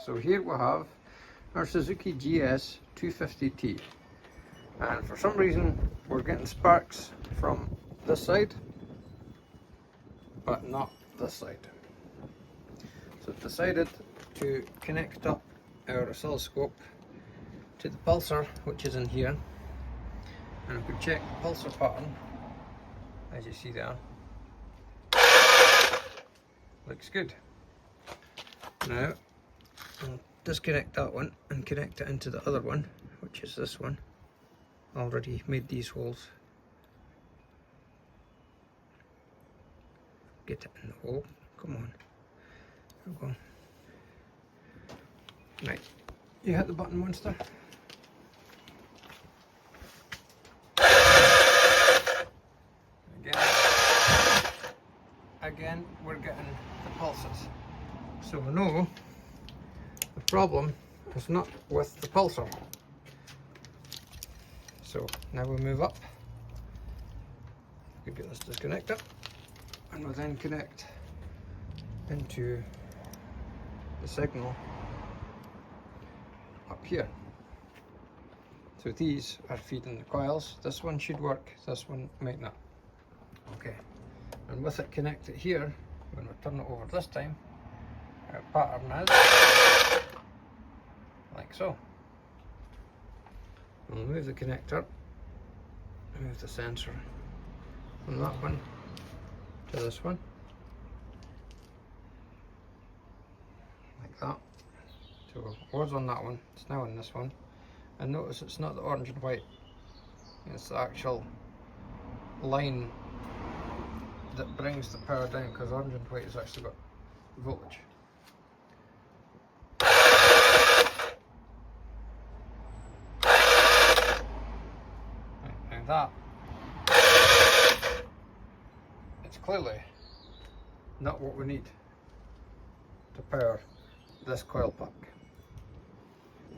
So here we have our Suzuki GS 250T, and for some reason we're getting sparks from this side but not this side. So I've decided to connect up our oscilloscope to the pulsar, which is in here, and if we check the pulsar pattern, as you see there, looks good. Now I'll disconnect that one and connect it into the other one, which is this one. Already made these holes. Get it in the hole. Come on. There we go. Right. You hit the button, monster. Again, we're getting the pulses. So we know the problem is not with the pulsar. So now we move up. We get this disconnected, and we'll then connect into the signal up here. So these are feeding the coils. This one should work, this one might not. Okay, and with it connected here, when we turn it over this time, our pattern is like so. We'll move the connector, move the sensor from that one to this one, like that. So it was on that one, it's now on this one. And notice it's not the orange and white, it's the actual line that brings the power down, because orange and white has actually got voltage. Right, now that, it's clearly not what we need to power this coil pack.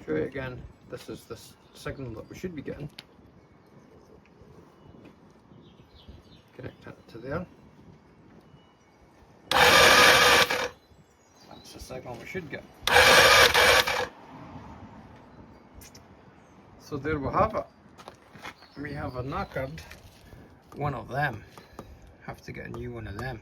Show you again, this is the signal that we should be getting. Connect it to there. That's the signal we should get. So there we have it. We have a knackered one of them. Have to get a new one of them.